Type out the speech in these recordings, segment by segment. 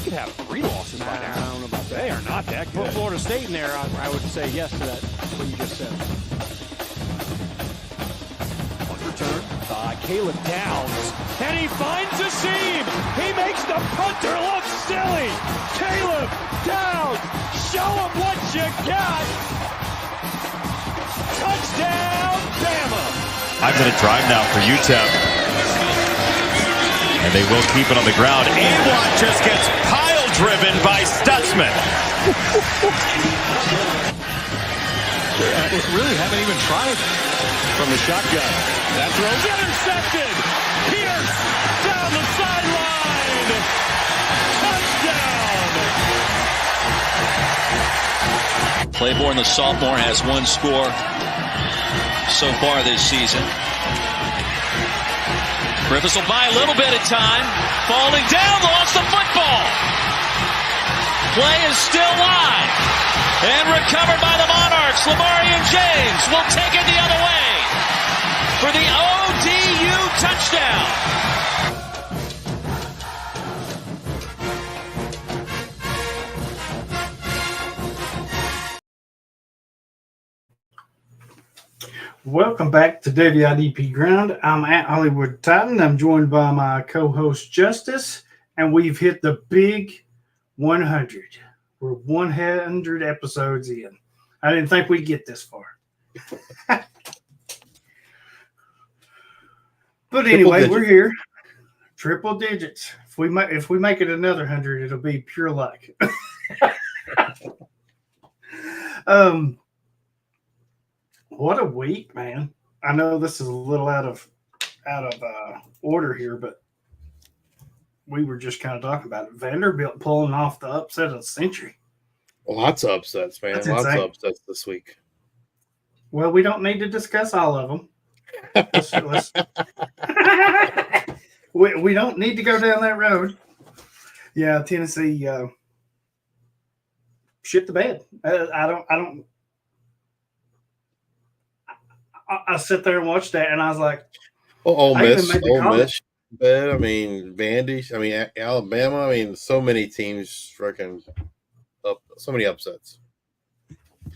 could have 3 losses by now. I don't know about that. They are not that good. Put Florida State in there, I would say yes to that, what you just said. Return by Caleb Downs, and he finds a seam. He makes the punter look silly. Caleb Downs, show him what you got. Touchdown, Bama. I'm going to drive now for UTEP. And they will keep it on the ground. Awad just gets pile-driven by Stutzman. Really haven't even tried from the shotgun. That throw's intercepted. Pierce down the sideline. Touchdown. Claiborne, the sophomore, has 1 score so far this season. Griffiths will buy a little bit of time. Falling down, lost the football. Play is still live. And recovered by the Monarchs. Lamarian James will take it the other way for the ODU touchdown. Welcome back to Devy IDP Ground. I'm at Hollywood Titan. I'm joined by my co-host Justice, and we've hit the big 100. We're 100 episodes in. I didn't think we'd get this far. But anyway, we're here. Triple digits. If we make it another 100, it'll be pure luck. What a week, man. I know this is a little out of order here, but we were just kind of talking about it. Vanderbilt pulling off the upset of the century. Lots of upsets, man. That's Lots insane. of upsets this week. Well, we don't need to discuss all of them. We don't need to go down that road. Yeah, Tennessee shit the bed. I sit there and watch that, and I was like, Ole Miss, bad. I mean, Vandy. I mean, Alabama. I mean, so many teams freaking up. So many upsets.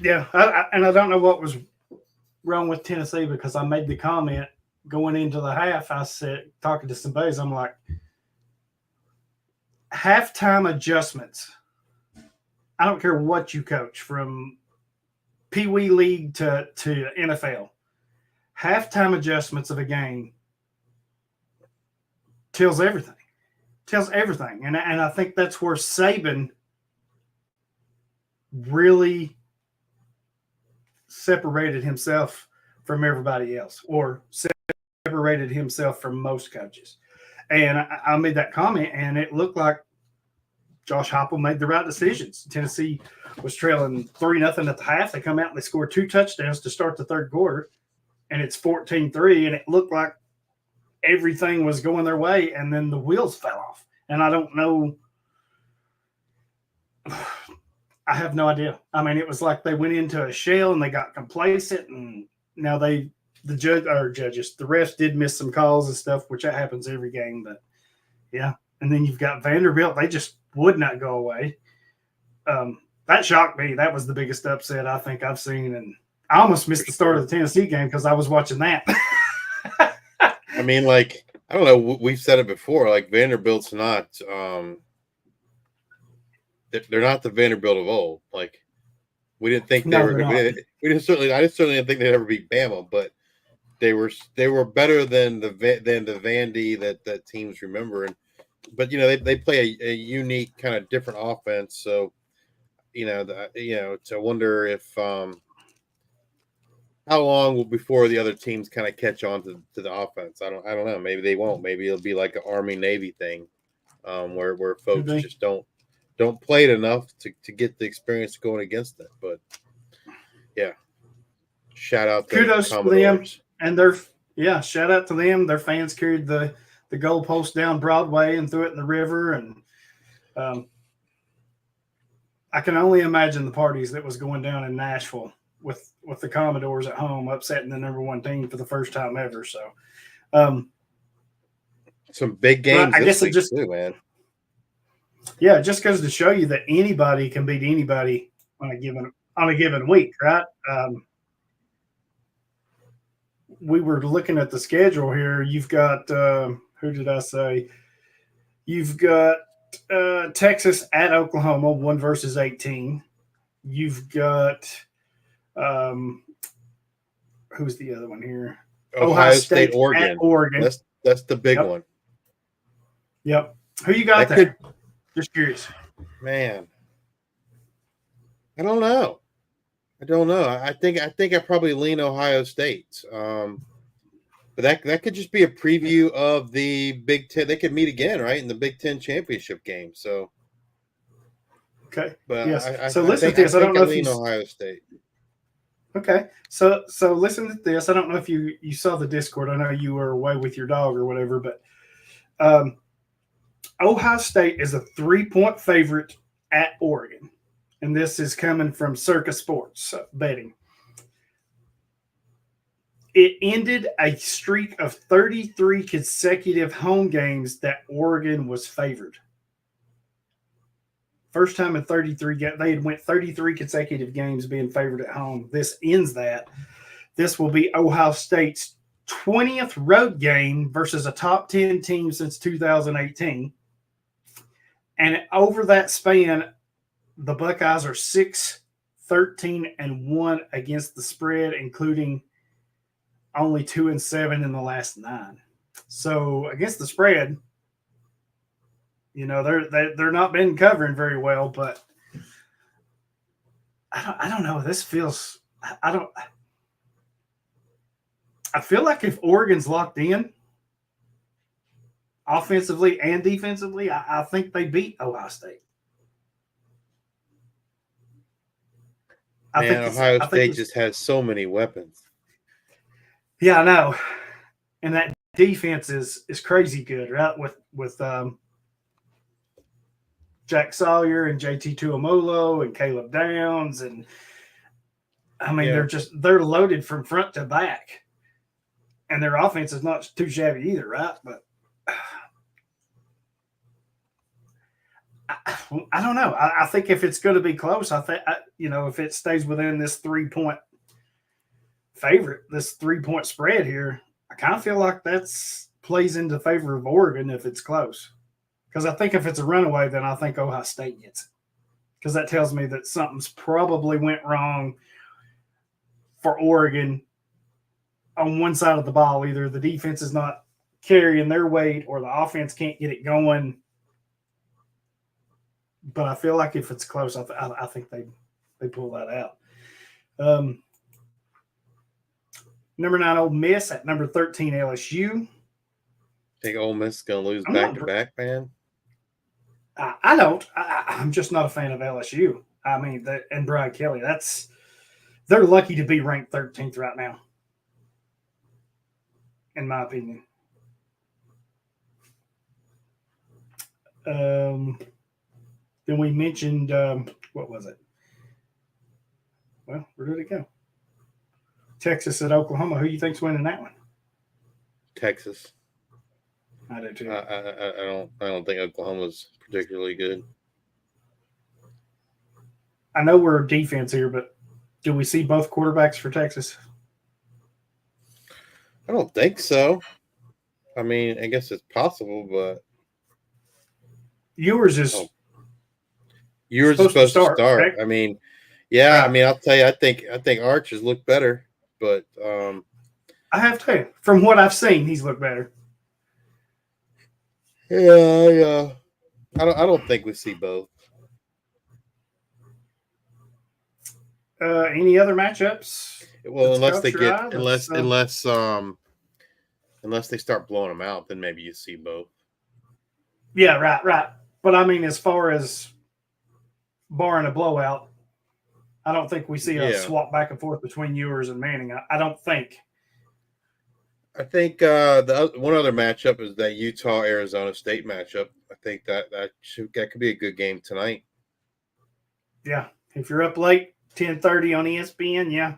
Yeah, and I don't know what was wrong with Tennessee because I made the comment going into the half. I said, talking to some buddies, I'm like, halftime adjustments. I don't care what you coach, from Pee Wee League to NFL. Halftime adjustments of a game tells everything. And I think that's where Saban really separated himself from everybody else, or separated himself from most coaches. And I made that comment, and it looked like Josh Heupel made the right decisions. Tennessee was trailing 3-0 at the half. They come out and they scored 2 touchdowns to start the third quarter, and it's 14-3, and it looked like everything was going their way, and then the wheels fell off. And I don't know. I have no idea. I mean, it was like they went into a shell and they got complacent, and now the refs did miss some calls and stuff, which that happens every game. But yeah, and then you've got Vanderbilt. They just would not go away. That shocked me. That was the biggest upset I think I've seen, and I almost missed the start of the Tennessee game because I was watching that. I mean, like, I don't know. We've said it before. Like, Vanderbilt's not. They're not the Vanderbilt of old. Like, we didn't think they were. I certainly didn't think they'd ever beat Bama, but they were better than the Vandy that teams remember. But they play a unique kind of different offense. So to wonder if how long before the other teams kind of catch on to the offense. I don't know. Maybe they won't. Maybe it'll be like an Army Navy thing, where folks just don't play it enough to get the experience going against it. But yeah, shout out to kudos to them and shout out to them. Their fans carried the goalpost down Broadway and threw it in the river, and I can only imagine the parties that was going down in Nashville with the Commodores at home upsetting the number 1 team for the first time ever. So some big games I guess this week too, man. Yeah, it just goes to show you that anybody can beat anybody on a given week, right? We were looking at the schedule here. You've got who did I say? You've got Texas at Oklahoma, 1 versus 18. You've got who's the other one here? Ohio State, Oregon. At Oregon. That's the big Yep. one. Yep. Who you got That there? Just curious. Man, I don't know. I think I probably lean Ohio State. But that could just be a preview of the Big Ten. They could meet again, right, in the Big Ten championship game. So, okay, but yes. So listen to this. I don't know if you Ohio State. Okay, so listen to this. I don't know if you saw the Discord. I know you were away with your dog or whatever, but Ohio State is a 3-point favorite at Oregon, and this is coming from Circa Sports betting. It ended a streak of 33 consecutive home games that Oregon was favored. First time in 33 – they had went 33 consecutive games being favored at home. This ends that. This will be Ohio State's 20th road game versus a top 10 team since 2018. And over that span, the Buckeyes are 6-13-1 against the spread, including only 2-7 in the last 9. So against the spread, they're not been covering very well, but I don't know. This feels I feel like if Oregon's locked in offensively and defensively, I think they beat Ohio State. Ohio State just has so many weapons. Yeah, I know. And that defense is crazy good, right? With Jack Sawyer and JT Tuamolo and Caleb Downs. And I mean, they're loaded from front to back. And their offense is not too shabby either, right? But I don't know. I think if it's going to be close, I think, if it stays within this 3-point favorite, this 3-point spread here, I kind of feel like that's plays into favor of Oregon if it's close. Because I think if it's a runaway, then I think Ohio State gets it. Because that tells me that something's probably went wrong for Oregon on one side of the ball. Either the defense is not carrying their weight or the offense can't get it going. But I feel like if it's close, I think they pull that out. Number 9, Ole Miss at number 13, LSU. Think Ole Miss is going to lose back-to-back, man? I don't. I'm just not a fan of LSU. I mean, and Brian Kelly, they're lucky to be ranked 13th right now, in my opinion. Then we mentioned, what was it? Well, where did it go? Texas at Oklahoma. Who do you think's winning that one? Texas. I do too. I don't think Oklahoma's particularly good. I know we're defense here, but do we see both quarterbacks for Texas? I don't think so. I mean, I guess it's possible, but yours is supposed to start. Correct? I mean, yeah. I mean, I'll tell you, I think Arch looked better, but I have to. From what I've seen, he's looked better. Yeah. I don't think we see both. Any other matchups? Well, unless they start blowing them out, then maybe you see both. Yeah, right. But I mean, as far as barring a blowout, I don't think we see a swap back and forth between Ewers and Manning. I don't think. I think the one other matchup is that Utah-Arizona State matchup. I think that could be a good game tonight. Yeah, if you're up late, 10:30 on ESPN. Yeah,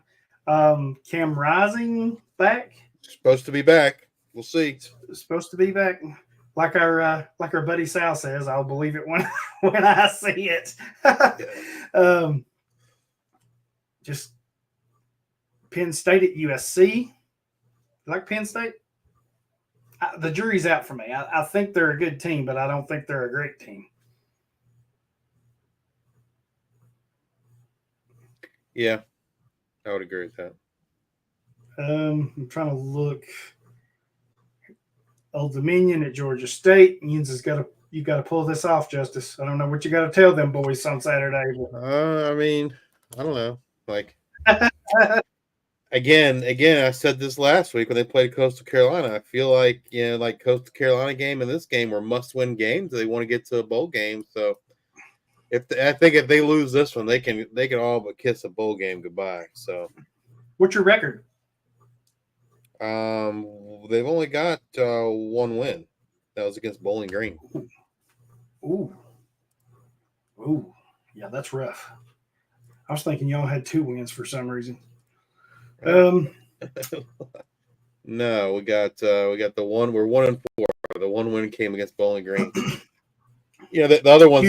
Cam Rising back. Supposed to be back. We'll see. Supposed to be back. like our buddy Sal says, I'll believe it when when I see it. Just Penn State at USC. You like Penn State? The jury's out for me. I think they're a good team, but I don't think they're a great team. Yeah, I would agree with that. I'm trying to look. Old Dominion at Georgia State. You got to pull this off, Justice. I don't know what you got to tell them boys on Saturday. I mean, I don't know. Like again, I said this last week when they played Coastal Carolina. I feel like like Coastal Carolina game and this game were must-win games. They want to get to a bowl game. So I think if they lose this one, they can all but kiss a bowl game goodbye. So, what's your record? They've only got one win. That was against Bowling Green. Ooh, yeah, that's rough. I was thinking y'all had 2 wins for some reason. No, we got the one. We're 1-4. The one win came against Bowling Green. The other ones.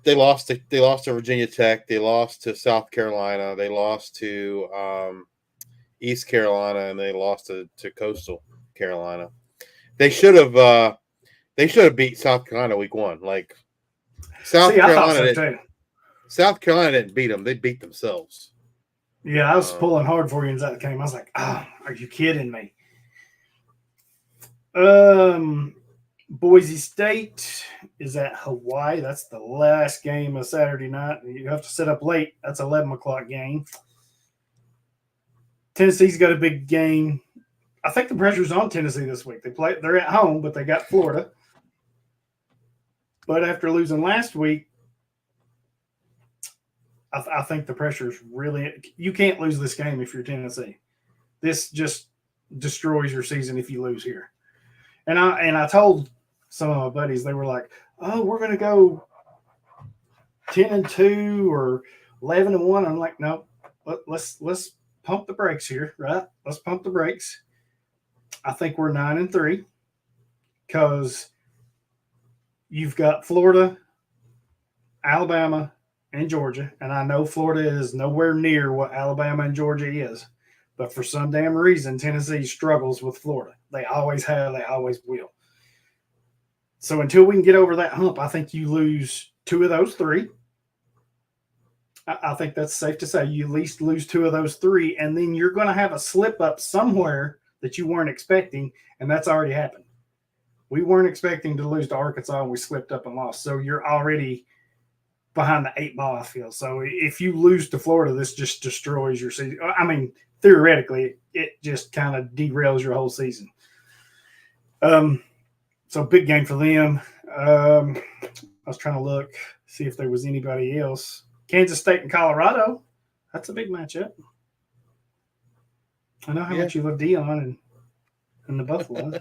They lost to Virginia Tech. They lost to South Carolina. They lost to East Carolina, and they lost to Coastal Carolina. They should have beat South Carolina week 1. Like South Carolina didn't beat them; they beat themselves. Yeah, I was pulling hard for you in that game. I was like, "Oh, are you kidding me?" Boise State is at Hawaii. That's the last game of Saturday night. You have to sit up late. That's 11 o'clock game. Tennessee's got a big game. I think the pressure's on Tennessee this week. They're at home, but they got Florida. But after losing last week, I think the pressure's really – you can't lose this game if you're Tennessee. This just destroys your season if you lose here. And I told some of my buddies, they were like, "Oh, we're going to go 10-2 or 11-1." I'm like, "No, let's pump the brakes here, right? Let's pump the brakes." I think we're 9-3 because you've got Florida, Alabama, and Georgia. And I know Florida is nowhere near what Alabama and Georgia is. But for some damn reason, Tennessee struggles with Florida. They always have. They always will. So until we can get over that hump, I think you lose 2 of those 3. I think that's safe to say. You at least lose 2 of those 3, and then you're going to have a slip-up somewhere that you weren't expecting, and that's already happened. We weren't expecting to lose to Arkansas, and we slipped up and lost. So you're already behind the 8 ball, I feel. So if you lose to Florida, this just destroys your season. I mean, theoretically, it just kind of derails your whole season. So big game for them. I was trying to look, see if there was anybody else. Kansas State and Colorado. That's a big matchup. I know how much you love Dion and the Buffalo.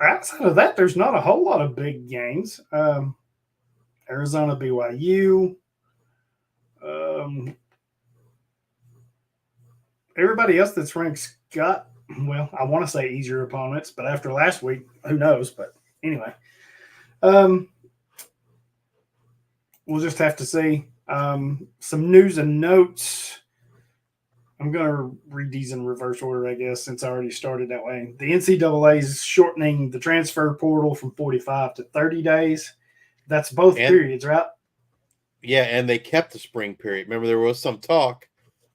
Outside of that, there's not a whole lot of big games. Arizona, BYU. Everybody else that's ranked got, well, I want to say easier opponents, but after last week, who knows? But anyway, we'll just have to see. Some news and notes. I'm going to read these in reverse order, I guess, since I already started that way. The NCAA is shortening the transfer portal from 45 to 30 days. That's both periods, right? Yeah, and they kept the spring period. Remember, there was some talk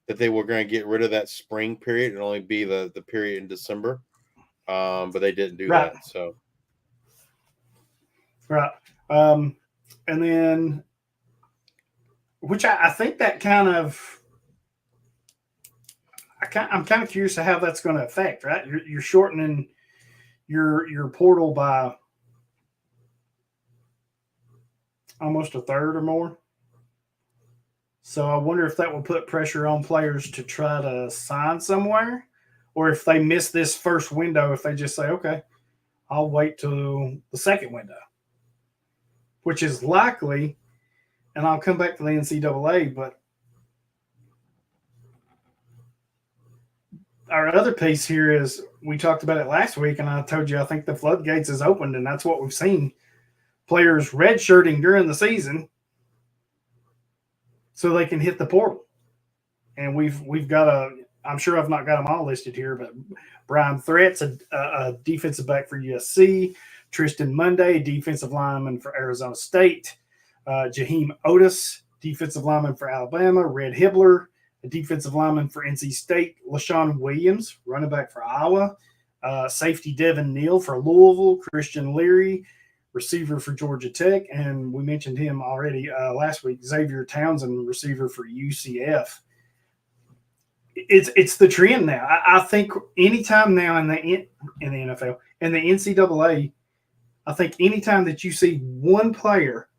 that they were going to get rid of that spring period and only be the period in December, but they didn't do that. So, right, and then, which I think that kind of. I'm kind of curious to how that's going to affect, right? You're shortening your portal by almost a third or more. So I wonder if that will put pressure on players to try to sign somewhere, or if they miss this first window, if they just say, okay, I'll wait till the second window, which is likely, and I'll come back to the NCAA, but our other piece here is we talked about it last week, and I told you I think the floodgates is opened, and that's what we've seen. Players redshirting during the season so they can hit the portal. And we've got I'm sure I've not got them all listed here, but Brian Threats, a defensive back for USC, Tristan Monday, defensive lineman for Arizona State, Jaheim Otis, defensive lineman for Alabama, Red Hibbler, a defensive lineman for NC State, LaShawn Williams, running back for Iowa, safety Devin Neal for Louisville, Christian Leary, receiver for Georgia Tech, and we mentioned him already last week, Xavier Townsend, receiver for UCF. It's the trend now. I think anytime now in the NFL, in the NCAA, I think anytime that you see one player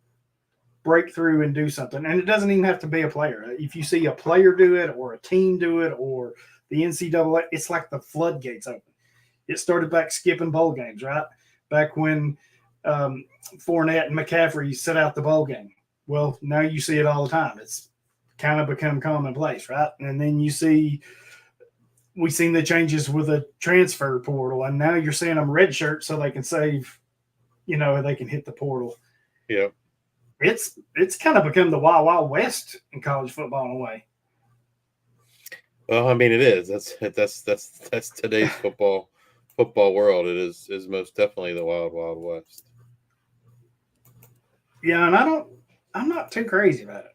break through and do something, and it doesn't even have to be a player. If you see a player do it or a team do it or the NCAA, it's like the floodgates open. It started back skipping bowl games, right? Back when Fournette and McCaffrey set out the bowl game. Well, now you see it all the time. It's kind of become commonplace, right? And then we've seen the changes with the transfer portal, and now you're seeing them redshirt so they can save, they can hit the portal. Yeah. It's kind of become the Wild Wild West in college football in a way. Well, I mean, it is. That's today's football world. It is most definitely the Wild Wild West. Yeah, and I'm not too crazy about it.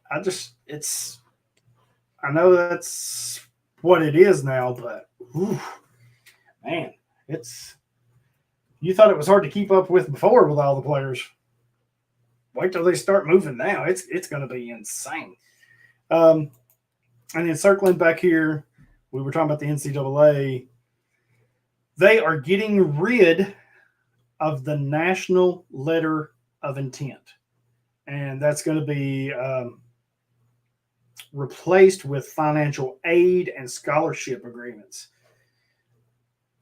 I know that's what it is now, but man, you thought it was hard to keep up with before with all the players. Wait till they start moving now. It's going to be insane. And then circling back here, we were talking about the NCAA. They are getting rid of the national letter of intent. And that's going to be replaced with financial aid and scholarship agreements.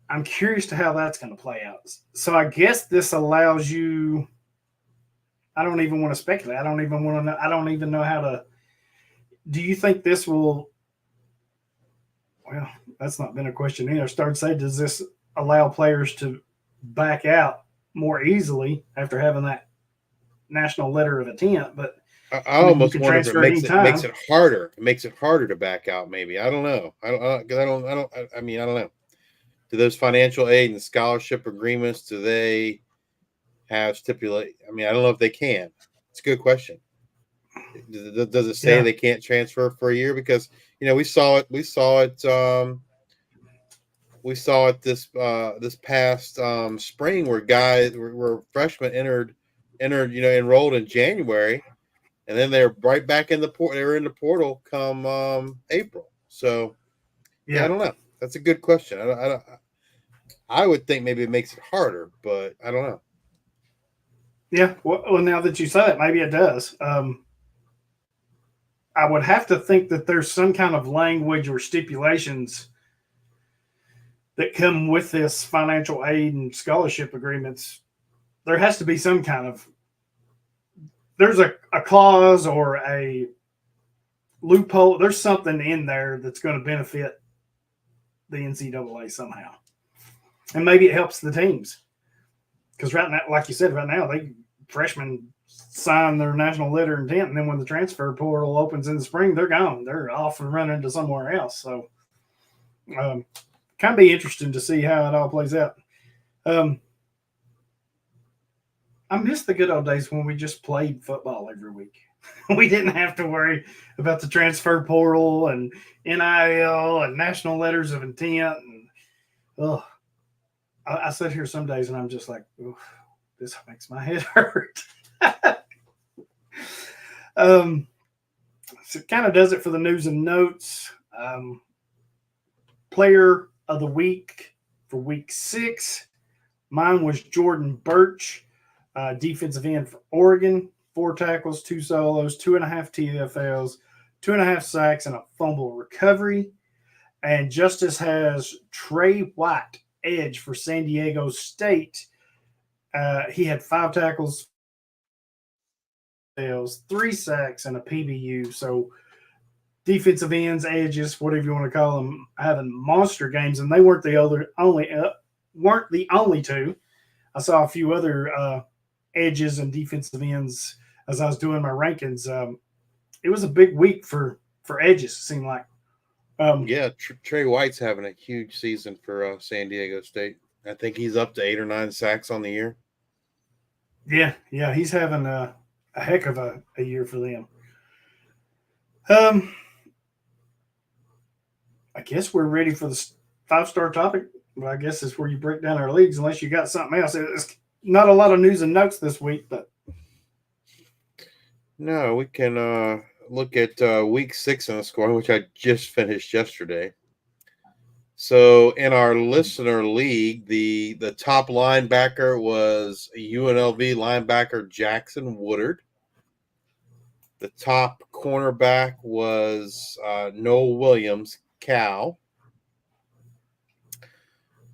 I'm curious to how that's going to play out. So I guess this allows you – I don't even want to speculate. I don't even want to know. I don't even know how to – do you think this will – well, that's not been a question either. Start to say, does this allow players to back out more easily after having that national letter of intent? But I almost wonder if it makes it harder. It makes it harder to back out. Maybe I don't know. I don't know. Do those financial aid and scholarship agreements? Do they have stipulate? I mean, I don't know if they can. It's a good question. Does it say they can't transfer for a year? Because we saw it. We saw it this past spring where freshmen entered enrolled in January. And then they're right back in the portal. They were in the portal come April. So, I don't know. That's a good question. I would think maybe it makes it harder, but I don't know. Yeah. Well, now that you say it, maybe it does. I would have to think that there's some kind of language or stipulations that come with this financial aid and scholarship agreements. There has to be some kind of there's a clause or a loophole. There's something in there that's going to benefit the NCAA somehow. And maybe it helps the teams. Because right now, like you said, freshmen sign their national letter of intent, and then when the transfer portal opens in the spring, they're gone. They're off and running to somewhere else. So kind of be interesting to see how it all plays out. I miss the good old days when we just played football every week. We didn't have to worry about the transfer portal and NIL and national letters of intent. And I sit here some days and I'm just like, this makes my head hurt. So it kind of does it for the news and notes. Player of the week for week 6. Mine was Jordan Birch. Defensive end for Oregon, 4 tackles, 2 solos, 2.5 TFLs, 2.5 sacks, and a fumble recovery. And Justice has Trey White, edge for San Diego State. He had 5 tackles, 3 sacks, and a PBU. So defensive ends, edges, whatever you want to call them, having monster games, and they weren't the only two. I saw a few other edges and defensive ends as I was doing my rankings. It was a big week for edges. It seemed like. Trey White's having a huge season for San Diego State. I think he's up to 8 or 9 sacks on the year. Yeah, he's having a heck of a year for them. I guess we're ready for the 5-star topic. Well, I guess it's where you break down our leagues, unless you got something else. It's not a lot of news and notes this week, but no, we can look at week 6 in the scoring, which I just finished yesterday. So in our listener league, the top linebacker was UNLV linebacker Jackson Woodard. The top cornerback was Noel Williams, Cal.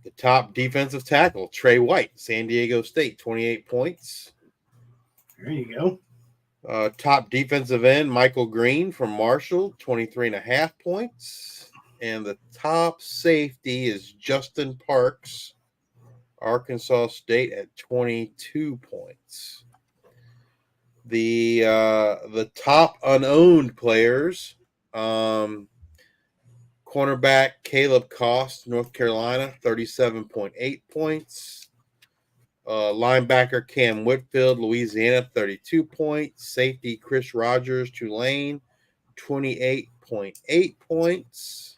The top defensive tackle, Trey White, San Diego State, 28 points. There you go. Top defensive end, Michael Green from Marshall, 23.5 points. And the top safety is Justin Parks, Arkansas State, at 22 points. The top unowned players, cornerback Caleb Cost, North Carolina, 37.8 points. Linebacker Cam Whitfield, Louisiana, 32 points. Safety Chris Rogers, Tulane, 28.8 points.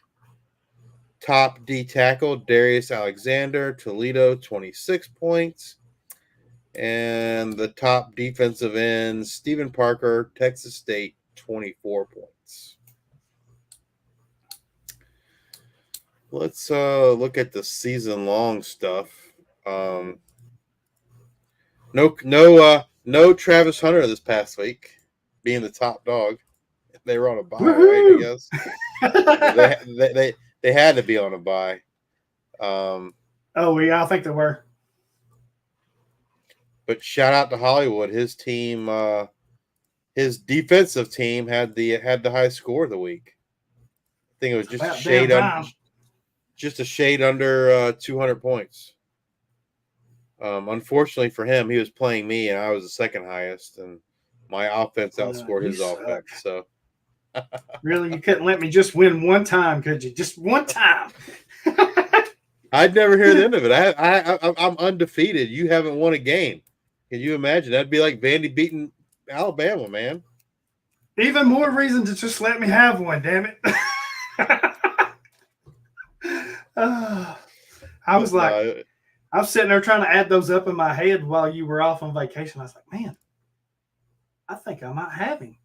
Top D tackle Darius Alexander, Toledo, 26 points. And the top defensive end, Stephen Parker, Texas State, 24 points. Let's look at the season-long stuff. No Travis Hunter this past week, being the top dog. They were on a bye, right, I guess. They had to be on a bye. I think they were. But shout out to Hollywood. His team, his defensive team had the high score of the week. I think it was just a shade under 200 points. Unfortunately for him, he was playing me, and I was the second highest, and my offense outscored his offense. So, really, you couldn't let me just win one time, could you? Just one time. I'd never hear the end of it. I'm undefeated. You haven't won a game. Can you imagine? That'd be like Vandy beating Alabama, man. Even more reason to just let me have one, damn it. I was like, I was sitting there trying to add those up in my head while you were off on vacation. I was like, man, I think I might have him.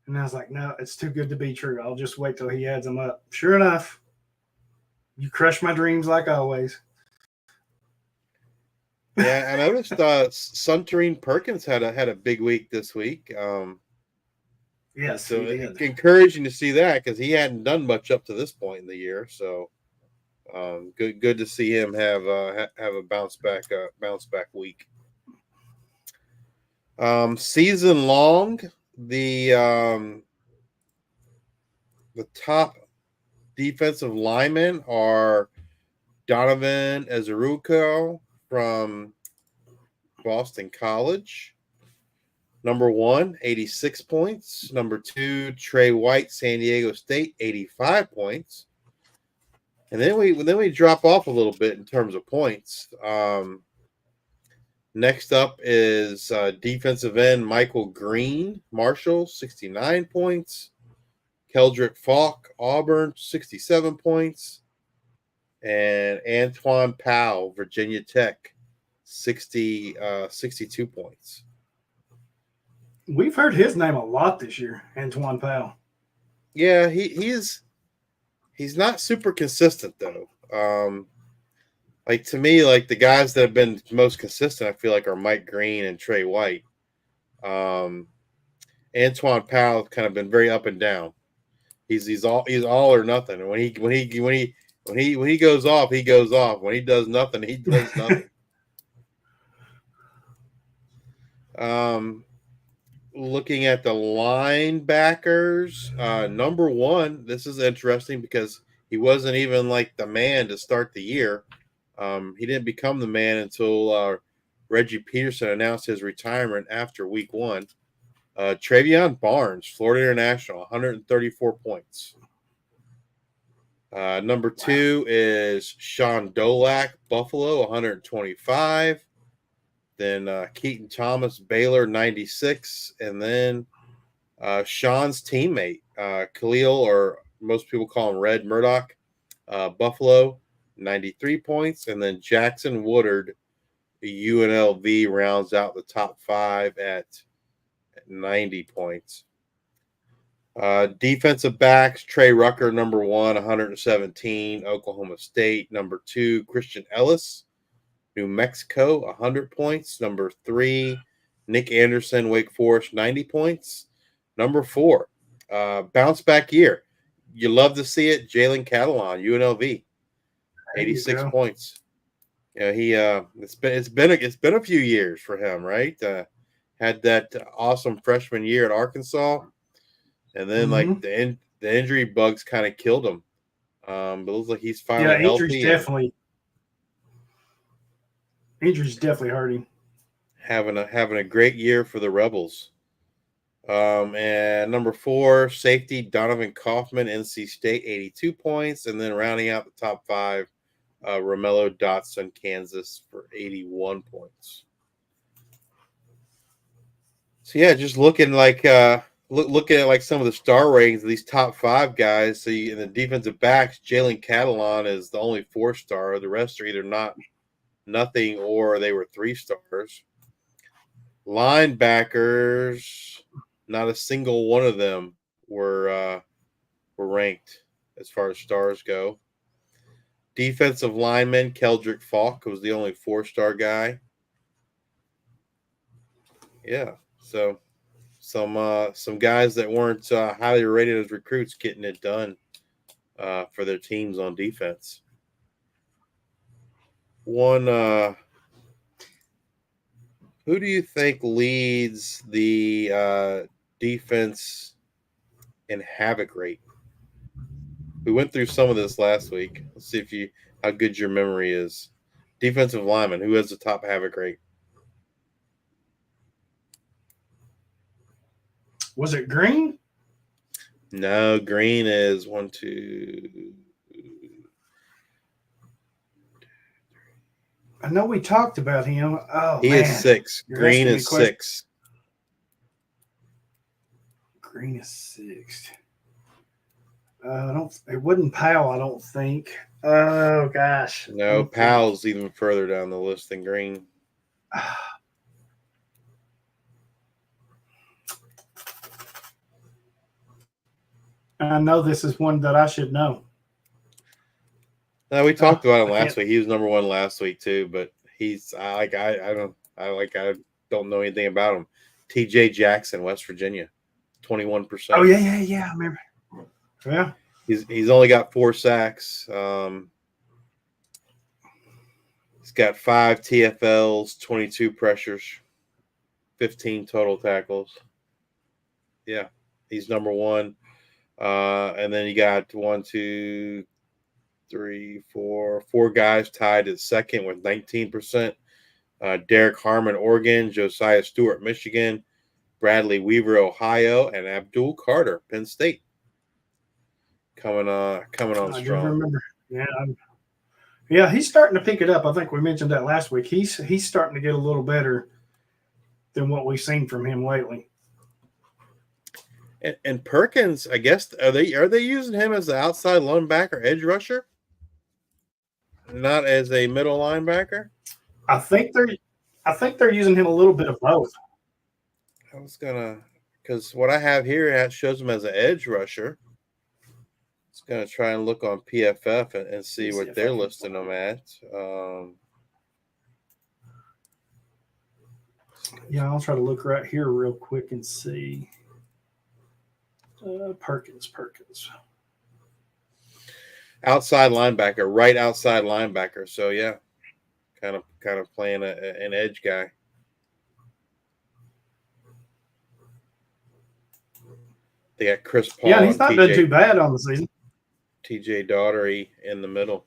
And I was like, no, it's too good to be true. I'll just wait till he adds them up. Sure enough, you crushed my dreams like always. Yeah, I noticed Suntarine Perkins had a big week this week. Yes, so encouraging to see that because he hadn't done much up to this point in the year. So good to see him have a bounce back week. Season long, the top defensive linemen are Donovan Ezeruko from Boston College. Number 1, 86 points. Number 2, Trey White, San Diego State, 85 points. And then we drop off a little bit in terms of points. Next up is defensive end Michael Green, Marshall, 69 points. Keldrick Falk, Auburn, 67 points. And Antoine Powell, Virginia Tech, 62 points. We've heard his name a lot this year, Antoine Powell. Yeah, he's not super consistent though. Like to me, like the guys that have been most consistent, I feel like are Mike Green and Trey White. Antoine Powell kind of been very up and down. He's all or nothing. And when he goes off, he goes off. When he does nothing, he does nothing. looking at the linebackers, number one, this is interesting because he wasn't even like the man to start the year. He didn't become the man until Reggie Peterson announced his retirement after week 1. Travion Barnes, Florida International, 134 points. Number 2 is Sean Dolak, Buffalo, 125. Then Keaton Thomas, Baylor, 96. And then Sean's teammate, Khalil, or most people call him Red Murdoch, Buffalo, 93 points. And then Jackson Woodard, UNLV, rounds out the top 5 at 90 points. Defensive backs, Trey Rucker, number 1, 117, Oklahoma State. Number 2, Christian Ellis, New Mexico, 100 points. Number 3, Nick Anderson, Wake Forest, 90 points. Number 4, bounce back year. You love to see it. Jalen Catalon, UNLV, 86 points. Yeah, it's been a few years for him, right? Had that awesome freshman year at Arkansas, and then like the injury bugs kind of killed him. But it looks like he's finally healthy. Injuries definitely hurting. Having a great year for the Rebels. And number 4, safety Donovan Kaufman, NC State, 82 points, and then rounding out the top 5, Romello Dotson, Kansas, for 81 points. So yeah, just looking like looking at like some of the star ratings of these top 5 guys. So in the defensive backs, Jalen Catalon is the only 4-star. The rest are either nothing or they were 3 stars. Linebackers, not a single one of them were ranked as far as stars go. Defensive lineman, Keldrick Falk was the only 4-star guy. Yeah, so some guys that weren't highly rated as recruits getting it done for their teams on defense. Who do you think leads the defense in havoc rate? We went through some of this last week. Let's see how good your memory is. Defensive lineman, who has the top havoc rate? Was it Green? No, Green is 1, 2. I know we talked about him. Oh, he is 6. Green is 6. Green is 6. It wasn't Powell, I don't think. Oh gosh. No, Powell's even further down the list than Green. I know this is one that I should know. No, we talked about him last week. He was number 1 last week too, but I don't know anything about him. TJ Jackson, West Virginia, 21%. Oh yeah, I remember. Yeah. He's only got 4 sacks. He's got 5 TFLs, 22 pressures, 15 total tackles. Yeah, he's number 1. And then you got 1, 2, 3, 4 guys tied at second with 19%. Derek Harmon, Oregon, Josiah Stewart, Michigan, Bradley Weaver, Ohio, and Abdul Carter, Penn State. Coming on strong. I remember. Yeah, he's starting to pick it up. I think we mentioned that last week. He's starting to get a little better than what we've seen from him lately. And Perkins, I guess, are they using him as the outside linebacker, edge rusher, not as a middle linebacker? I think they're using him a little bit of both. I was because what I have here shows him as an edge rusher. I was gonna try and look on PFF and see what they're listing him at. Yeah, I'll try to look right here real quick and see. Perkins. Outside linebacker, right outside linebacker. So yeah, kind of playing an edge guy. They got Chris Paul. Yeah, he's not done too bad on the season. TJ Daugherty in the middle.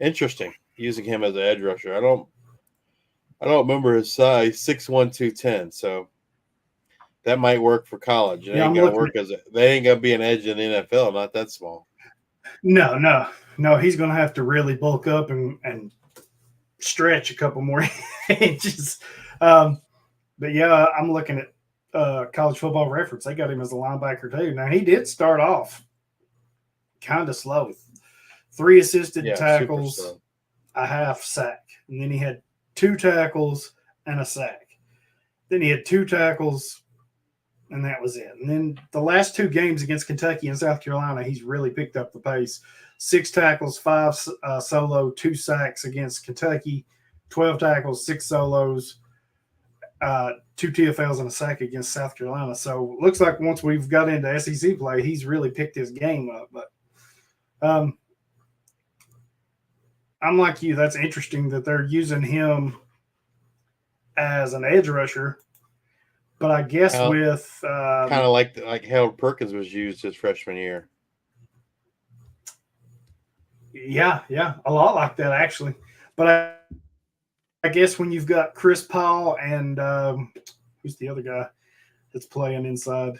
Interesting. Using him as an edge rusher. I don't remember his size, 6'1", 210. So that might work for college. It ain't gonna work they ain't gonna be an edge in the NFL, not that small. No. He's gonna have to really bulk up and stretch a couple more inches. But yeah, I'm looking at College Football Reference. They got him as a linebacker too. Now he did start off kind of slow. 3 assisted tackles, a half sack, and then he had 2 tackles and a sack. Then he had 2 tackles, and that was it. And then the last 2 games against Kentucky and South Carolina, he's really picked up the pace. 6 tackles, 5 solo, 2 sacks against Kentucky, 12 tackles, 6 solos, 2 TFLs and a sack against South Carolina. So looks like once we've got into SEC play, he's really picked his game up. But I'm like you. That's interesting that they're using him as an edge rusher. But I guess with kind of like Harold Perkins was used his freshman year. Yeah, a lot like that actually. But I guess when you've got Chris Paul and who's the other guy that's playing inside?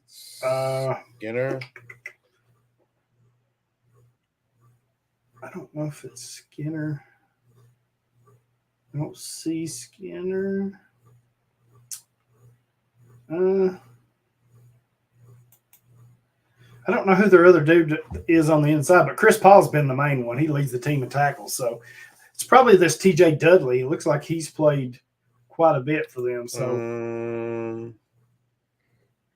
Skinner. I don't know if it's Skinner. I don't see Skinner. I don't know who their other dude is on the inside, but Chris Paul's been the main one. He leads the team in tackles. So it's probably this TJ Dudley. It looks like he's played quite a bit for them. So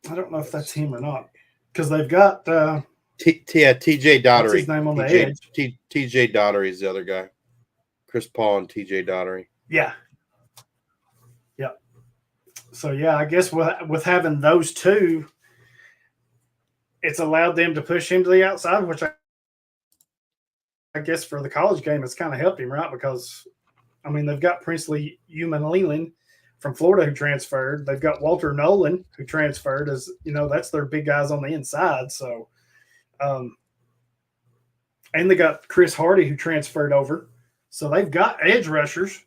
I don't know if that's him or not because they've got TJ Daugherty. What's his name on the edge? TJ Daugherty is the other guy. Chris Paul and TJ Daugherty. Yeah. So, yeah, I guess with having those 2, it's allowed them to push him to the outside, which I guess for the college game it's kind of helped him, right? Because, I mean, they've got Princely Human Leland from Florida who transferred. They've got Walter Nolan who transferred as, that's their big guys on the inside. So, and they got Chris Hardy who transferred over. So they've got edge rushers.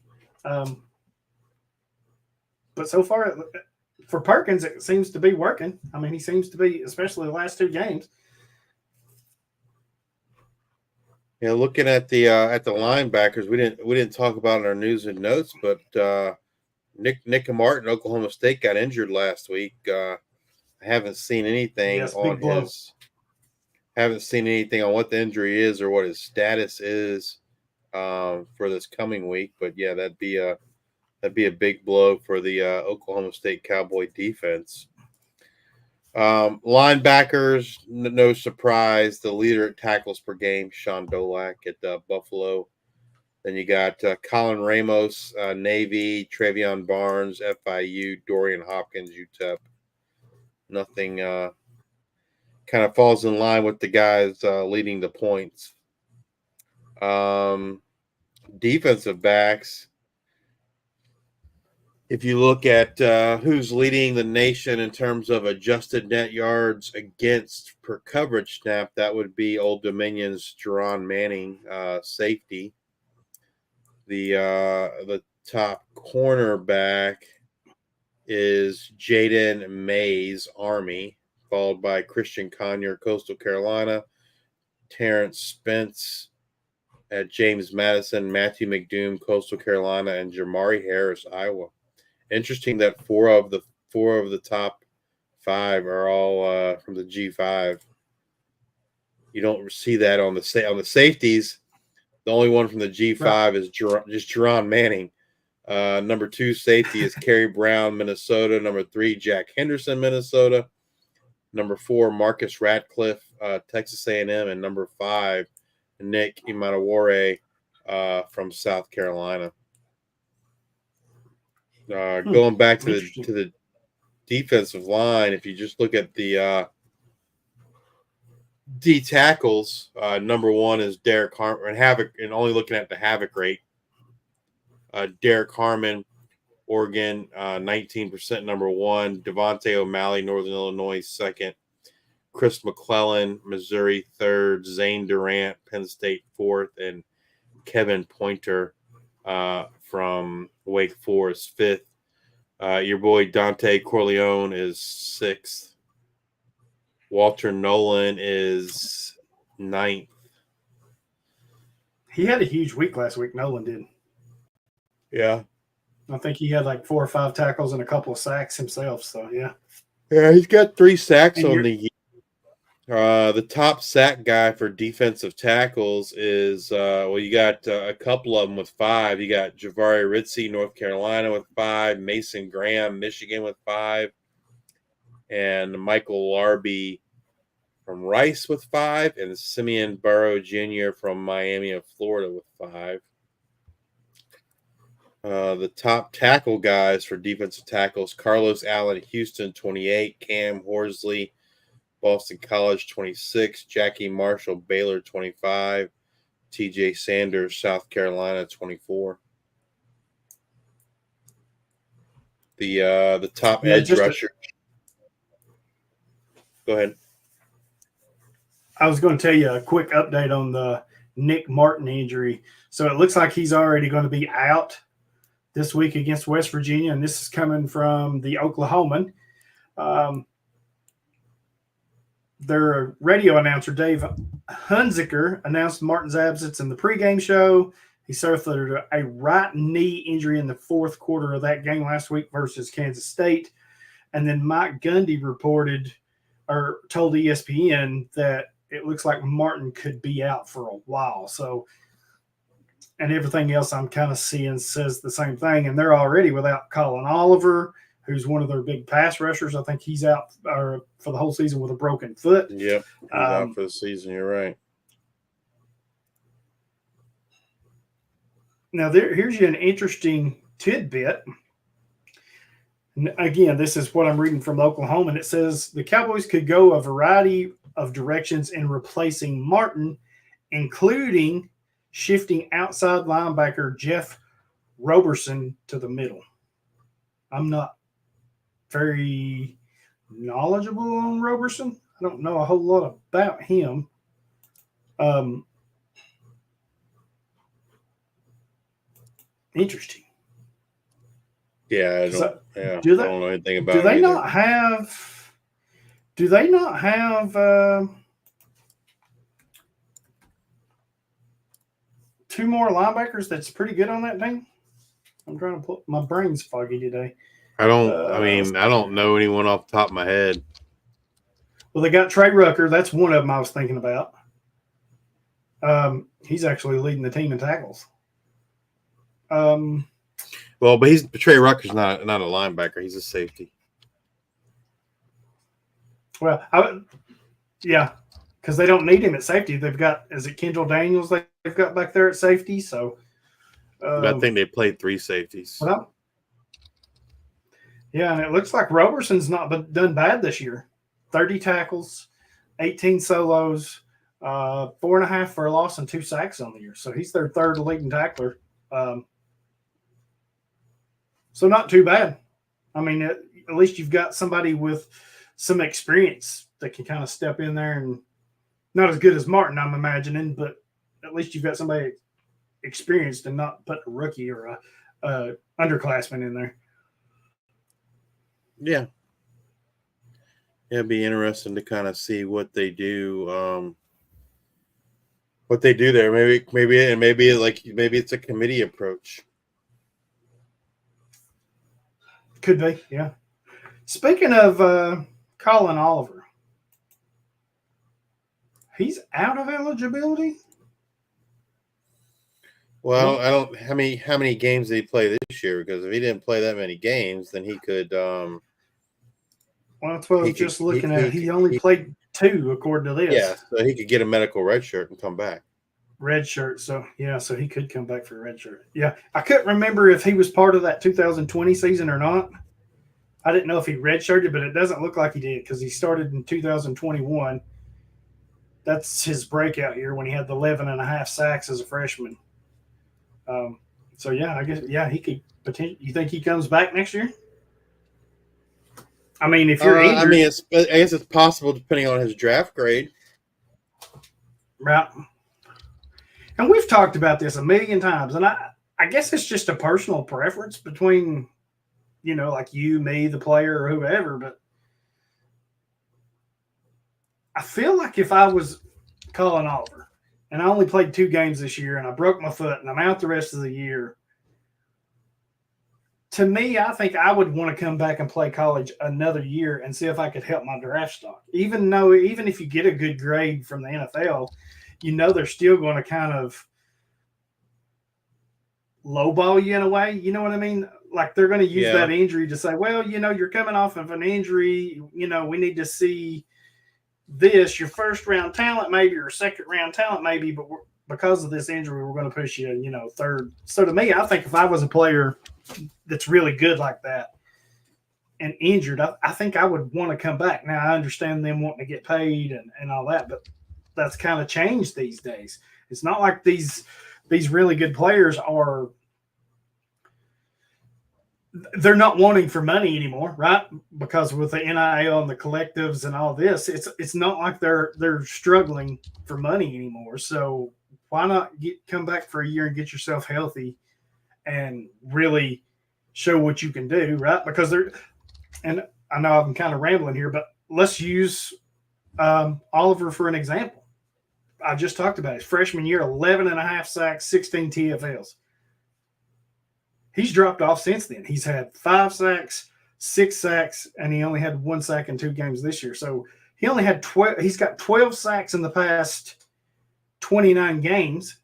But so far, for Perkins, it seems to be working. I mean, he seems to be, especially the last 2 games. Yeah, looking at the linebackers, we didn't talk about in our news and notes, but Nick Martin, Oklahoma State, got injured last week. I haven't seen anything haven't seen anything on what the injury is or what his status is for this coming week. But yeah, that'd be a big blow for the Oklahoma State Cowboy defense. Linebackers, no surprise, the leader at tackles per game, Sean Dolak at Buffalo. Then you got Colin Ramos, Navy, Travion Barnes, FIU, Dorian Hopkins, UTEP. Nothing kind of falls in line with the guys leading the points. Defensive backs. If you look at who's leading the nation in terms of adjusted net yards against per coverage snap, that would be Old Dominion's Jerron Manning, safety. The top cornerback is Jaden Mays, Army, followed by Christian Conyer, Coastal Carolina, Terrence Spence at James Madison, Matthew McDoom, Coastal Carolina, and Jamari Harris, Iowa. Interesting that four of the top 5 are all from the G5. You don't see that on the safeties. The only one from the G5 is just Jerron Manning. Number 2 safety is Kerry Brown, Minnesota. Number 3, Jack Henderson, Minnesota. Number 4, Marcus Ratcliffe, Texas A&M, and number 5, Nick Imanawore from South Carolina. Going back to the defensive line, if you just look at the D tackles, number 1 is Derek Harmon, and only looking at the havoc rate. Derek Harmon Oregon, 19% number 1. Devontae O'Malley, Northern Illinois, 2nd. Chris McClellan, Missouri, 3rd. Zane Durant, Penn State, 4th. And Kevin Pointer from Wake Forest, 5th. Your boy Dante Corleone is 6th. Walter Nolan is 9th. He had a huge week last week, Nolan did. Yeah. I think he had like 4 or 5 tackles and a couple of sacks himself. So, yeah. Yeah, he's got 3 sacks And on the year. The top sack guy for defensive tackles is, you got a couple of them with 5. You got Javari Ritzie, North Carolina, with 5. Mason Graham, Michigan, with 5. And Michael Larby from Rice with 5. And Simeon Burrow Jr. from Miami of Florida with 5. The top tackle guys for defensive tackles: Carlos Allen, Houston, 28. Cam Horsley, Boston College, 26. Jackie Marshall, Baylor, 25. TJ Sanders, South Carolina, 24. The top edge rusher. Go ahead. I was going to tell you a quick update on the Nick Martin injury. So it looks like he's already going to be out this week against West Virginia, and this is coming from the Oklahoman. Their radio announcer, Dave Hunziker, announced Martin's absence in the pregame show. He suffered a right knee injury in the 4th quarter of that game last week versus Kansas State. And then Mike Gundy told ESPN that it looks like Martin could be out for a while. So, and everything else I'm kind of seeing says the same thing. And they're already without Colin Oliver, who's one of their big pass rushers. I think he's out for the whole season with a broken foot. Yep, he's out for the season. You're right. Now, here's you an interesting tidbit. And again, this is what I'm reading from Oklahoma, and it says the Cowboys could go a variety of directions in replacing Martin, including shifting outside linebacker Jeff Roberson to the middle. I'm not very knowledgeable on Roberson. I don't know a whole lot about him. Interesting. Yeah, I don't know anything about it. Do they not have 2 more linebackers that's pretty good on that team? I'm trying to put my brain's foggy today. I don't know anyone off the top of my head. Well, they got Trey Rucker. That's one of them I was thinking about. He's actually leading the team in tackles. But Trey Rucker's not a linebacker. He's a safety. Well, because they don't need him at safety. They've got, is it Kendall Daniels they've got back there at safety? So I think they played 3 safeties. Well, yeah, and it looks like Roberson's not done bad this year. 30 tackles, 18 solos, 4.5 for a loss, and 2 sacks on the year. So he's their 3rd leading tackler. So not too bad. I mean, at least you've got somebody with some experience that can kind of step in there, and not as good as Martin, I'm imagining, but at least you've got somebody experienced and not put a rookie or a underclassman in there. Yeah. Yeah, it'd be interesting to kind of see what they do. What they do there. Maybe it's a committee approach. Could be, yeah. Speaking of Colin Oliver, he's out of eligibility. Well, I don't. How many games did he play this year? Because if he didn't play that many games, then he could. Well, that's what I was just looking at. He only played 2, according to this. Yeah, so he could get a medical red shirt and come back. Red shirt, so he could come back for a red shirt. Yeah, I couldn't remember if he was part of that 2020 season or not. I didn't know if he redshirted, but it doesn't look like he did because he started in 2021. That's his breakout year when he had the 11.5 sacks as a freshman. So yeah, I guess he could potentially. You think he comes back next year? I mean, if you're injured, I guess it's possible depending on his draft grade. right? And we've talked about this a million times, and I guess it's just a personal preference between, like you, me, the player, or whoever. But I feel like if I was Colin Oliver and I only played 2 games this year and I broke my foot and I'm out the rest of the year, to me, I think I would want to come back and play college another year and see if I could help my draft stock. Even if you get a good grade from the NFL, they're still going to kind of lowball you in a way. You know what I mean? Like they're going to use that injury to say, well, you're coming off of an injury. We need to see this, your first round talent maybe, or second round talent maybe, but because of this injury, we're going to push you, third. So to me, I think if I was a player that's really good like that and injured, I think I would want to come back. Now, I understand them wanting to get paid and all that, but that's kind of changed these days. It's not like these really good players they're not wanting for money anymore, right? Because with the NIL and the collectives and all this, it's not like they're struggling for money anymore. So why not come back for a year and get yourself healthy and really show what you can do, right? Because and I know I'm kind of rambling here, but let's use Oliver for an example. I just talked about his freshman year, 11.5 sacks, 16 TFLs. He's dropped off since then. He's had 5 sacks, 6 sacks, and he only had 1 sack in 2 games this year. So he only had 12. He's got 12 sacks in the past 29 games,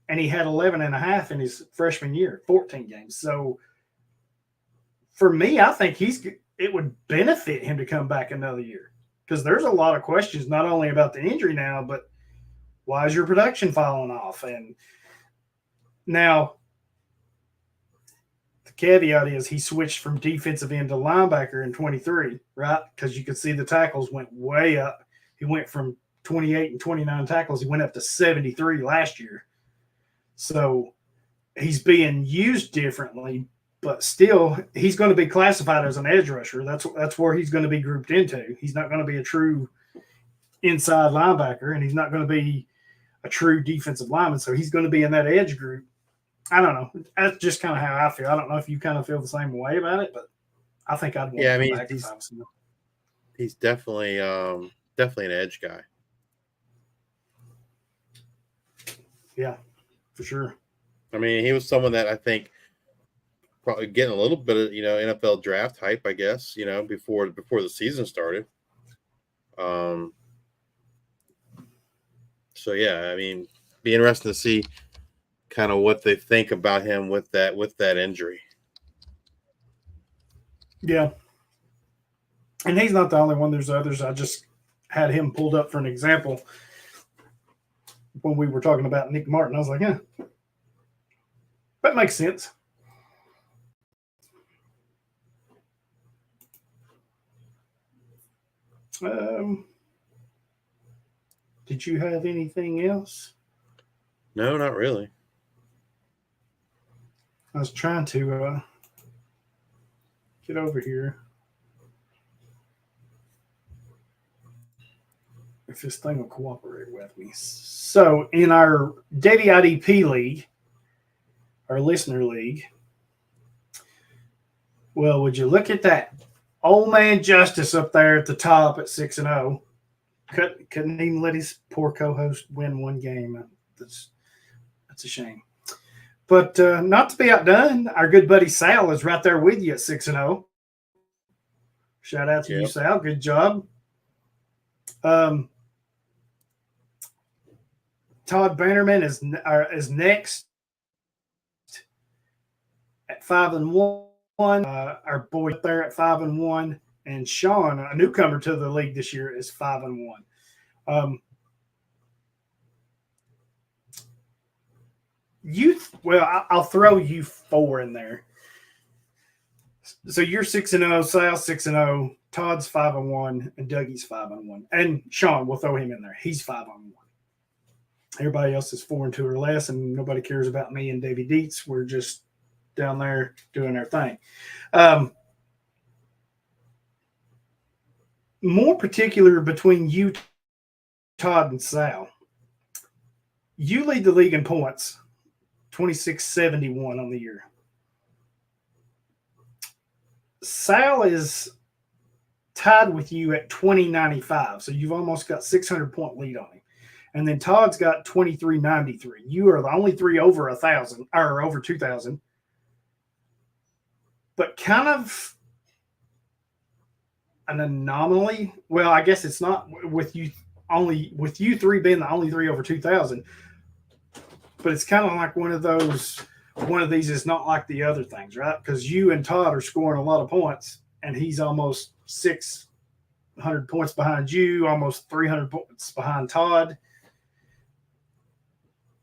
and he had 11.5 in his freshman year, 14 games. So for me, I think it would benefit him to come back another year because there's a lot of questions, not only about the injury now, but why is your production falling off? And now the caveat is he switched from defensive end to linebacker in 23, right? Because you could see the tackles went way up. He went from 28 and 29 tackles. He went up to 73 last year. So he's being used differently, but still he's going to be classified as an edge rusher. That's where he's going to be grouped into. He's not going to be a true inside linebacker, and he's not going to be a true defensive lineman. So he's going to be in that edge group. I don't know. That's just kind of how I feel. I don't know if you kind of feel the same way about it, but I think I'd want to come back. He's definitely an edge guy. Yeah, for sure. I mean, he was someone that I think probably getting a little bit of NFL draft hype, I guess, before the season started. So yeah, I mean, be interesting to see kind of what they think about him with that injury. Yeah. And he's not the only one. There's others. I just had him pulled up for an example when we were talking about Nick Martin. I was like, yeah, that makes sense. Did you have anything else? No, not really. I was trying to get over here. If this thing will cooperate with me. So in our Devy IDP league, our listener league, well, would you look at that? Old man Justice up there at the top at 6-0. Couldn't even let his poor co-host win one game. That's a shame. But not to be outdone, our good buddy Sal is right there with you at 6-0. Shout out to you, Sal. Good job. Todd Bannerman is next at 5-1. Our boy up there at 5-1, and Sean, a newcomer to the league this year, is 5-1. I'll throw you 4 in there. So you're 6-0, Sal's 6-0, Todd's 5-1, and Dougie's 5-1, and Sean, we'll throw him in there. He's 5-1. Everybody else is 4-2 or less, and nobody cares about me and Davy Dietz. We're just down there doing our thing. More particular between you, Todd, and Sal. You lead the league in points, 2671 on the year. Sal is tied with you at 2095, so you've almost got 600-point lead on him. And then Todd's got 2393. You are the only three over 1,000 or over 2,000. But kind of an anomaly. Well, I guess it's not with you three being the only three over 2,000. But it's kind of like one of these is not like the other things, right? Because you and Todd are scoring a lot of points, and he's almost 600 points behind you, almost 300 points behind Todd.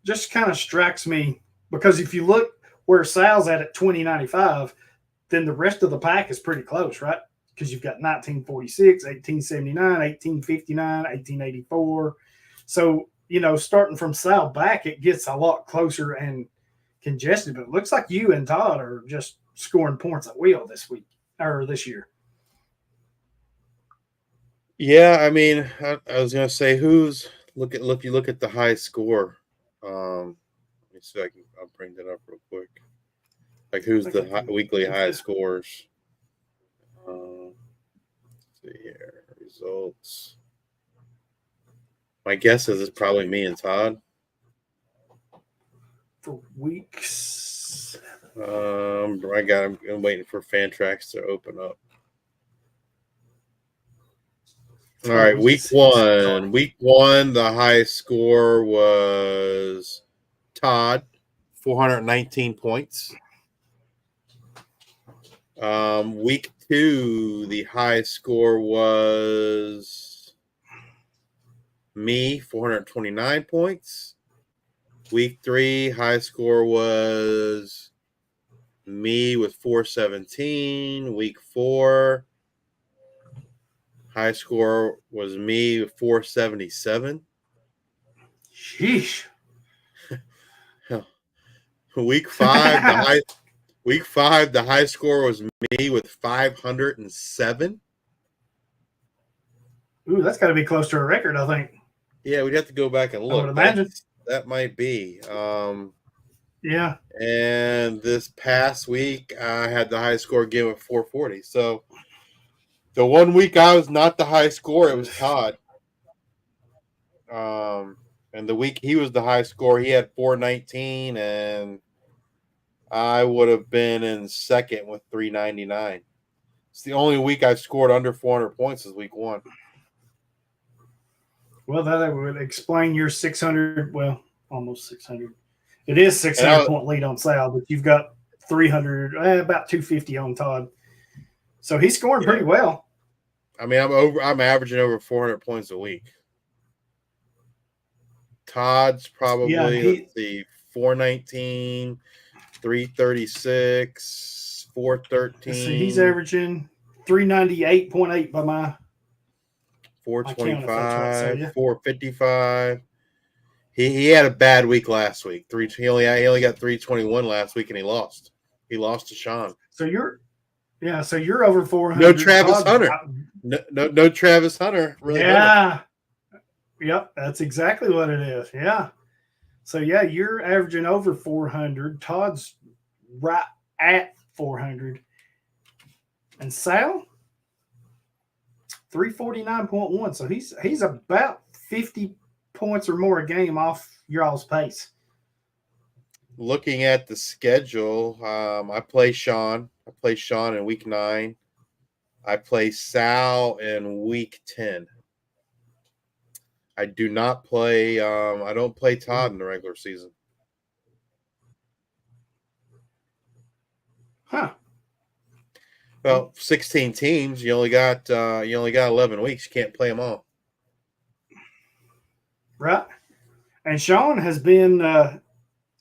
Just kind of strikes me because if you look where Sal's at 2095, then the rest of the pack is pretty close, right? Because you've got 1946, 1879, 1859, 1884. So, starting from Sal back, it gets a lot closer and congested. But it looks like you and Todd are just scoring points at will this week or this year. Yeah, I mean, I was gonna say you look at the high score. Let me see if I'll bring that up real quick. Like who's the weekly high scores? Let's see here, results. My guess is it's probably me and Todd. For weeks. I'm waiting for Fantrax to open up. All right, week one. Week one, the highest score was Todd, 419 points. Week two, the highest score was me, 429 points. Week three, high score was me with 417. Week four, high score was me with 477. Sheesh. Week five, the high score was me with 507. Ooh, that's got to be close to a record, I think. Yeah, we'd have to go back and look. I would imagine. That might be. Yeah. And this past week, I had the high score again with 440. So the one week I was not the high score, it was Todd. And the week he was the high score, he had 419, and I would have been in second with 399. It's the only week I've scored under 400 points is week one. Well, that would explain your 600, well, almost 600. It is 600-point lead on Sal, but you've got 300, about 250 on Todd. So he's scoring pretty well. I mean, I'm averaging over 400 points a week. Todd's probably, let's see, 419, 336, 413. See, he's averaging 398.8 by my 425, 455. He had a bad week last week. He only got 321 last week, and he lost. He lost to Sean. So you're over 400. No Travis Hunter. No Travis Hunter. Really. Yeah. Yep, that's exactly what it is. Yeah. So you're averaging over 400. Todd's right at 400, and Sal 349.1. So he's about 50 points or more a game off y'all's pace. Looking at the schedule, I play Sean. I play Sean in week 9. I play Sal in week 10. I do not play. I don't play Todd in the regular season. Huh. Well, 16 teams. You only got 11 weeks. You can't play them all. Right. And Sean has been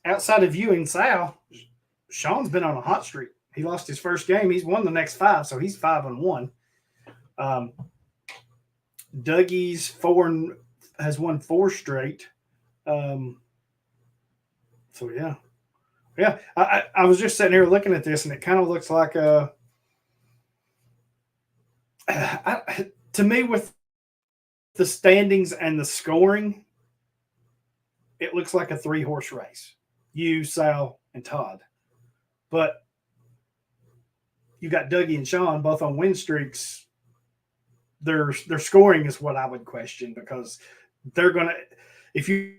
outside of you and Sal. Sean's been on a hot streak. He lost his first game. He's won the next 5, so he's 5-1. Dougie's has won 4 straight. So yeah. I was just sitting here looking at this, and it kind of looks like to me, with the standings and the scoring, it looks like a 3-horse race. You, Sal, and Todd. But you got Dougie and Sean both on win streaks. Their scoring is what I would question, because they're gonna, if you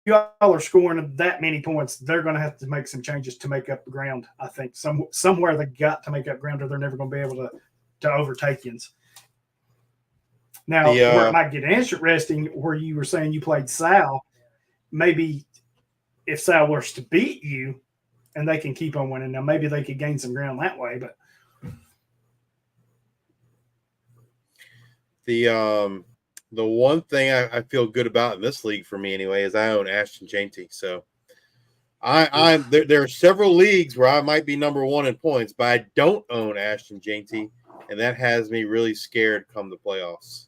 all are scoring that many points, they're going to have to make some changes to make up the ground. I think somewhere they got to make up ground, or they're never going to be able to overtake you. Now, where it might get interesting, where you were saying you played Sal, maybe if Sal was to beat you and they can keep on winning, now maybe they could gain some ground that way. But the one thing I feel good about in this league, for me anyway, is I own Ashton Janty. So there are several leagues where I might be number 1 in points, but I don't own Ashton Janty, and that has me really scared come the playoffs.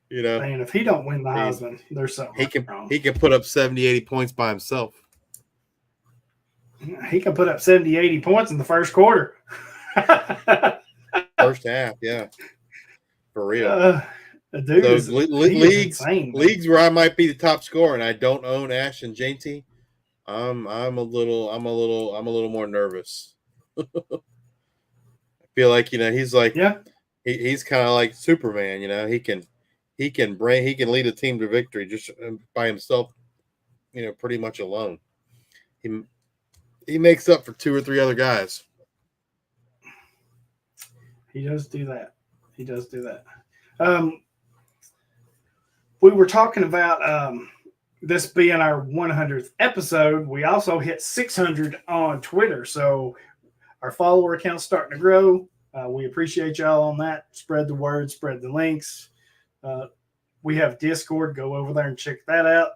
You know, man, if he don't win the Heisman, there's something wrong. He can put up 70, 80 points by himself. He can put up 70, 80 points in the first quarter. First half, yeah. For real. Dude, so leagues where I might be the top scorer and I don't own Ashton Janty, I'm a little more nervous. I feel like, he's like, he's kind of like Superman, he can lead a team to victory just by himself, pretty much alone. He makes up for 2 or 3 other guys. He does do that. We were talking about this being our 100th episode. We also hit 600 on Twitter, so our follower account's starting to grow. We appreciate y'all on that. Spread the word, spread the links. We have Discord. Go over there and check that out.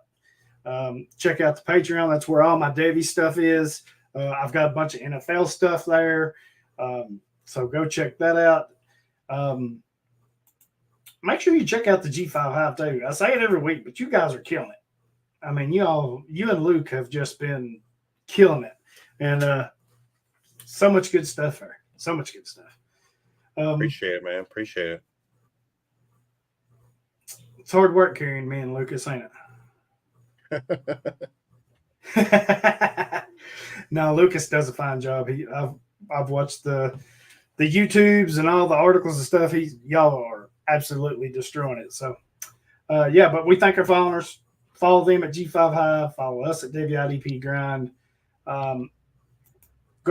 Check out the Patreon. That's where all my Devy stuff is. I've got a bunch of NFL stuff there. So go check that out. Make sure you check out the G5 Hive too. I say it every week, but you guys are killing it. I mean, you and Luke have just been killing it. And so much good stuff there. So much good stuff. Appreciate it, man. Appreciate it. It's hard work carrying me and Lucas, ain't it? No, Lucas does a fine job. I've watched the YouTubes and all the articles and stuff. Y'all are absolutely destroying it. So, but we thank our followers. Follow them at G5 Hive. Follow us at Devy IDP Grind. Go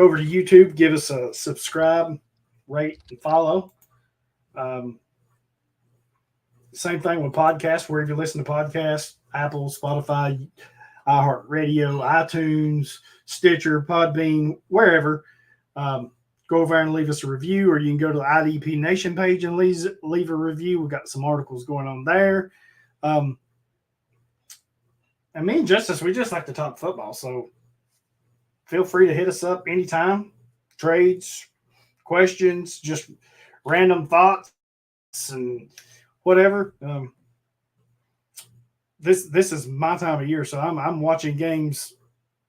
over to YouTube. Give us a subscribe, rate, and follow. Same thing with podcasts. Wherever you listen to podcasts, Apple, Spotify, iHeartRadio, iTunes, Stitcher, Podbean, wherever. Go over and leave us a review, or you can go to the IDP Nation page and leave a review. We've got some articles going on there. And me and Justice, we just like to talk football, so feel free to hit us up anytime. Trades, questions, just random thoughts, and whatever. This is my time of year, so I'm watching games.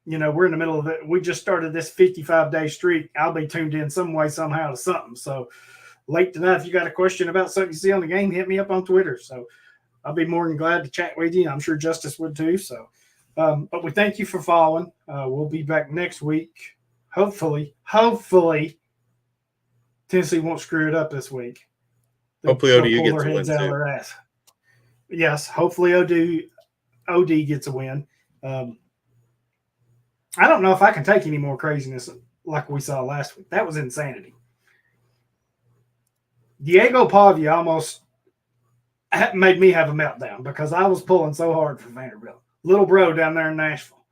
We're in the middle of it. We just started this 55-day streak. I'll be tuned in some way, somehow to something. So late tonight, if you got a question about something you see on the game, hit me up on Twitter. So I'll be more than glad to chat with you. I'm sure Justice would too. So, but we thank you for following. We'll be back next week. Hopefully, Tennessee won't screw it up this week. Hopefully ODU gets a win too. Yes, hopefully OD gets a win. I don't know if I can take any more craziness like we saw last week. That was insanity. Diego Pavia almost made me have a meltdown because I was pulling so hard for Vanderbilt. Little bro down there in Nashville,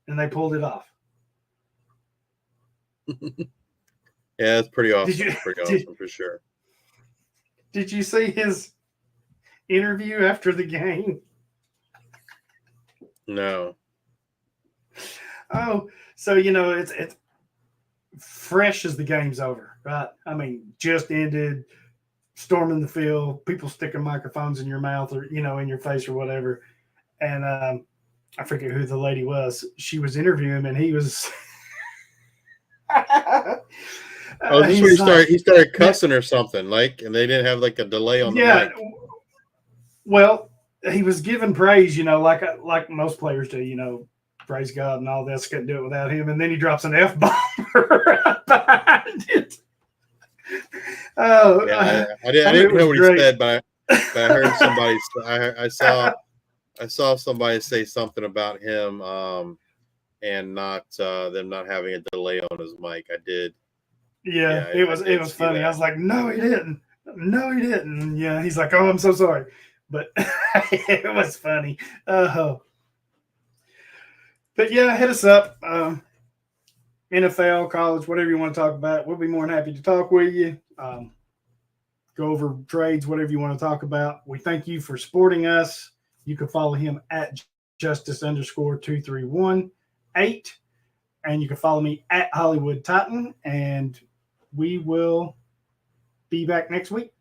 and they pulled it off. Yeah, that's pretty awesome. Pretty awesome for sure. Did you see his interview after the game? No. Oh, so it's fresh as the game's over, right? I mean, just ended, storming the field, people sticking microphones in your mouth or, in your face or whatever. And I forget who the lady was. She was interviewing him, and he was. This is where he started cussing or something, and they didn't have like a delay on the mic. Well, he was giving praise, like most players do, praise God and all this. Couldn't do it without him. And then he drops an F-bomb right behind it. Oh, yeah, I didn't know what he said, but I heard somebody. I saw somebody say something about him, and not them not having a delay on his mic. I did. Yeah, it was funny. That. I was like, no, he didn't. No, he didn't. Yeah, he's like, oh, I'm so sorry, but it was funny. But yeah, hit us up. NFL, college, whatever you want to talk about. We'll be more than happy to talk with you. Go over trades, whatever you want to talk about. We thank you for supporting us. You can follow him at justice_2318. And you can follow me at Hollywood Titan. And we will be back next week.